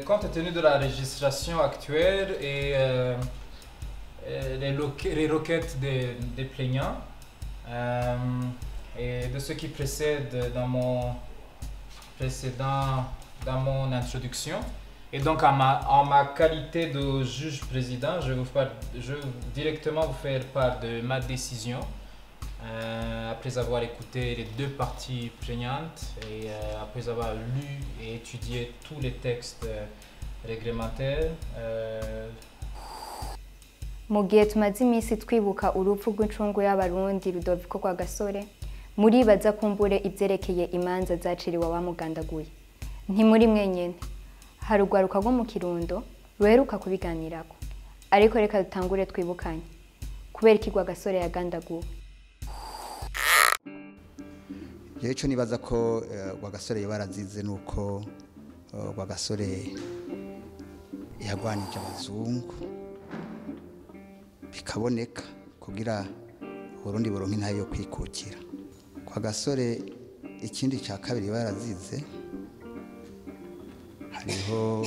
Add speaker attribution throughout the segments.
Speaker 1: compte tenu de la législation actuelle et les requêtes des plaignants et de ce qui précède dans mon introduction. Et donc en ma qualité de juge président, je vais directement vous faire part de ma décision après avoir écouté les deux parties plaignantes et après avoir lu et étudié tous les textes réglementaires.
Speaker 2: Mu gihe tumaze iminsi twibuka urupfu rw'incungu y'abarundi Rudoviko Rwagasore, muribaza kumbure ivyerekeye imanza zaciriwe abamugandaguye. Ntimuri mwenyene, hari urwaruka rwo mu Kirundo ruheruka kubiganirako. Ariko reka dutangure twibukanye kubera iki Rwagasore yagandaguwe.
Speaker 3: Yecho nibaza ko Rwagasore yabarazize nuko Rwagasore yagwanije abazungu bikaboneka kugira Burundi buronke ntayo yo kwikukira. Rwagasore ikindi cya kabiri barazize hariho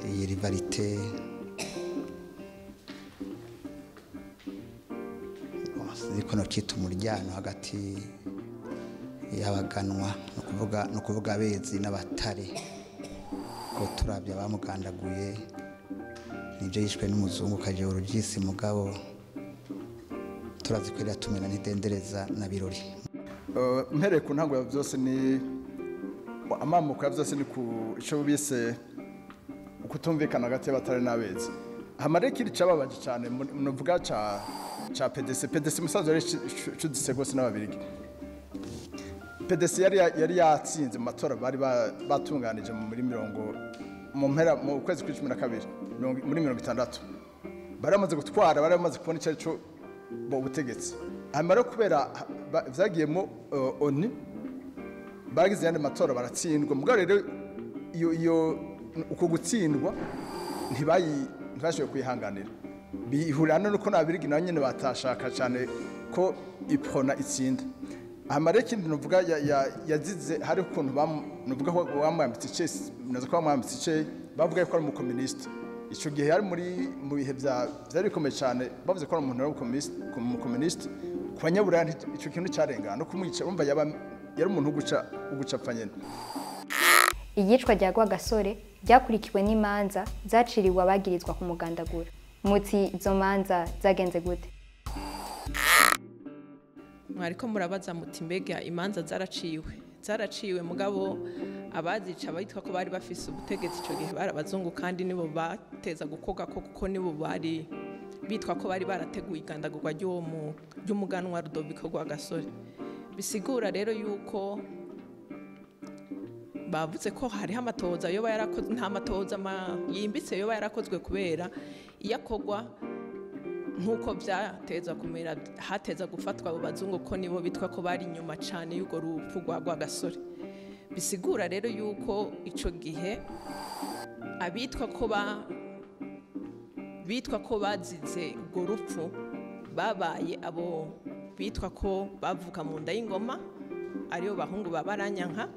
Speaker 3: iyi rivalite ziko no cita umuryano hagati y'abaganwa no kuvuga abezi n'abatare ko turabya bamugandaguye nije yishwe n'umuzungu kaje urugisi mugabo turazi ko yatumena ntidendereza na birori.
Speaker 4: Mpere ku ntango ya byose ni amamuko ya byose ni ku ico bise ukutumvikana hagati y'abatare n'abezi. Hamareki ricababaje cyane muvuga cha PDC musazo yari cudise gose n'ababirigi. PDC yari yatsinze mu matora bari batunganije muri mu mpera mu kwezi kwa 12 muri 60 baramaze gutwara baramaze kubona icyo cyo bo butegetsi. Amara kubera vyagiyemo oni bagize yandi matora baratsindwa mugabo rero iyo uko gutsindwa ntibashoboye kwihanganira bihurana nuko nabirigi nayo nyene batashaka cyane ko ipona itsinda. Amara ikindi nuvuga yazize hari ukuntu nuvuga ko bamwambitse chess nazo ko bamwambitse chess bavuga ko ari umukomuniste. Ico gihe yari mu bihe byari bikomeye cyane bavuze ko ari umuntu w'umukomuniste kwanyabura ico kintu cyarengana no kumwica umva yari umuntu ugucapfa nyene.
Speaker 2: Iyicwa rya Rwagasore ryakurikiwe n'imanza zaciriwe abagirizwa ku mugandagura. Muti izo manza zagenze gute?
Speaker 5: Mwariko murabaza muti mbega imanza zaraciwe mugabo abazica bitwa ko bari bafise ubutegetsi ico gihe barabazungu kandi nibo bateza gukoga kuko nibo bari bitwa ko bari barateguye igandagurwa ry'umuganwa Rudoviko Rwagasore. Bisigura rero yuko bavuze ko hari amatoza yoba yarakozwe nta matoza yimbitse yoba yarakozwe kubera iyakogwa nkuko byateza kumera hateza gufatwa abo bazungu ko nibo bitwa ko bari inyuma cyane y'ugo rupfu rwa Rwagasore. Bisigura rero yuko ico gihe abitwa ko bazize urwo rupfu babaye abo bitwa ko bavuka mu nda y'ingoma ariyo bahungu babaranyanka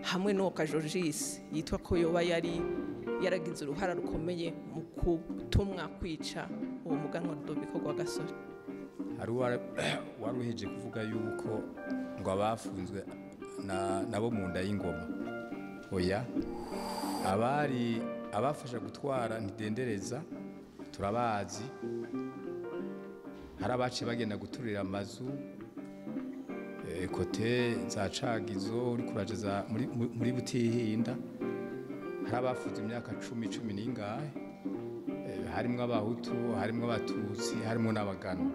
Speaker 5: hamwe no kajojisi yitwa ko yoba yaragize uruhara rukomeye mu kutumwa kwica uwo muganwa Rudoviko Rwagasore.
Speaker 6: Waruheje kuvuga yuko ngo abafunzwe nabo mu nda y'ingoma. Oya, abafasha gutwara ntidendereza turabazi. Hari abaciye bagenda guturira amazu kote za cagizo uri kurageza muri Butihinda. Hari abafunze imyaka 10 n'ingahe, harimwo abahutu, harimwo abatutsi, harimwo n'abagano.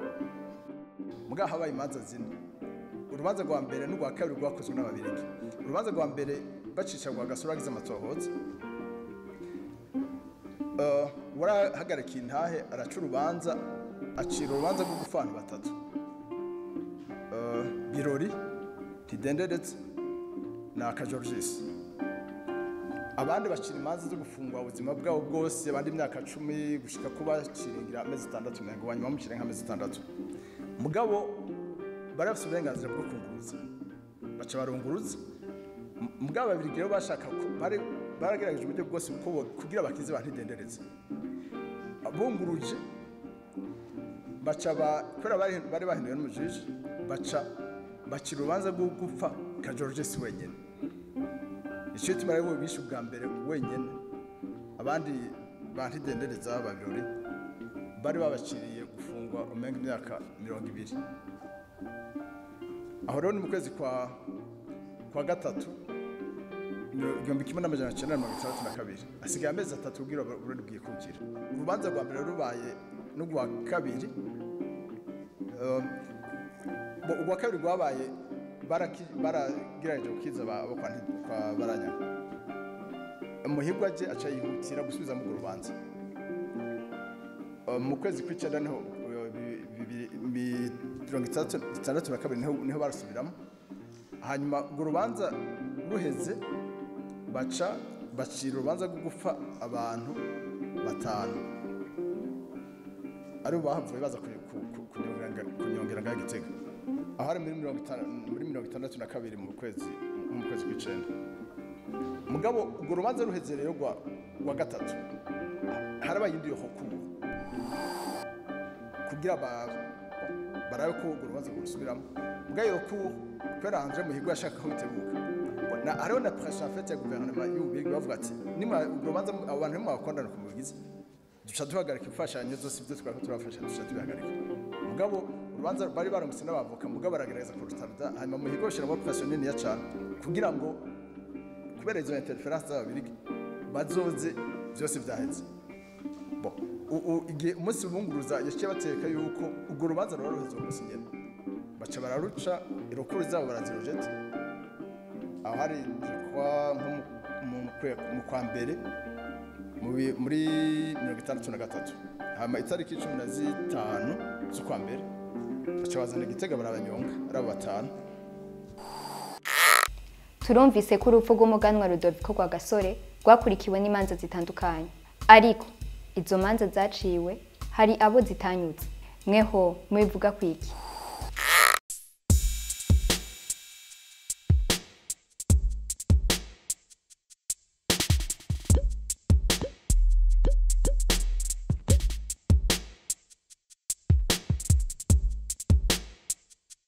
Speaker 4: Mugaha habaye imanza zine. Urubanza rwa mbere n'urwa kabiri rwakozwe n'ababirigi. Urubanza rwa mbere bacisha Rwagasore agize amatohoza. Warahagarika intahe araca urubanza acira urubanza rwo gufana batatu. Birori tidenderetse na kajorjisi. Abandi bacira imanza zo gufungwa ubuzima bwabo bwose abandi imyaka 10 gushika kuba ciringira amezi 6 mengo wanyuma mu kirenga amezi 6. Mugabo barafise uburenganzira bwo kunguruza baca barunguruza. Mugabo babirigero bashaka ko baragerageje uburyo bwose kugira bakize bantidendereze abunguruje baca kubera bari bahinduye n'umujiji baca urubanza rwo gupfa ka George si wenyine icyo gituma rero bishe ubwa mbere wenyine abandi bantidendereza babiri bari babaciriye gufungwa umenga imyaka 20 aho rero ni mu kwezi kwa gatatu 1962 asigaye amezi 3 kugira Burundi bwikukira urubanza rwa mbere rubaye n'ugwa kabiri ubwa kabiri rwabaye baragiraje ukiza abo kwa baranya umuhigwa je aca yihutira gusubiza mu rubanza mu kwezi kw'icenda niho 1962 niho barasubiramo hanyuma urwo rubanza ruheze bacira urubanza rwo gupfa abantu 5 ari bahavuye baza kunyongera ngaho Gitega aho ari muri 1962 mu kwezi kw'icenda mugabo urwo rubanza ruheze rero rwa gatatu harabaye indi yokubu kugira barabe ko urwo rubanza rusubiramo mugabo yokubu kwera Andre Muhigwa ashaka ko bitebuka na ariho na pressure en fait ya gouvernement y'ubigi bavuga ati nimwe urwo rubanza abantu mwakondana kumugize duca duhagarika imfashanyo zose ibyo twako turafasha duca tubihagarika mugabo urubanza bari baramutse n'abavoka mugabo baragerageza kurutarda hanyuma Muhigwa ashira muri pressure nini ya cyane kugira ngo kubera izo interference z'ababirigi bazoze byose byaheze bo igihe umunsi bunguruza yashye bateka yuko urwo rubanza rwaruheze umusinyera baca bararuca irokuru zabo barazirojete aho hari mu kwa mbere muri 1963 hama itariki 15 z'ukwa mbere baca bazana Gitega barabanyonga ari abo 5
Speaker 2: turumvise ko urupfu rw'umuganwa Rudoviko Rwagasore rwakurikiwe n'imanza zitandukanye ariko izo manza zaciwe hari abo zitanyutse mweho mubivuga kwiki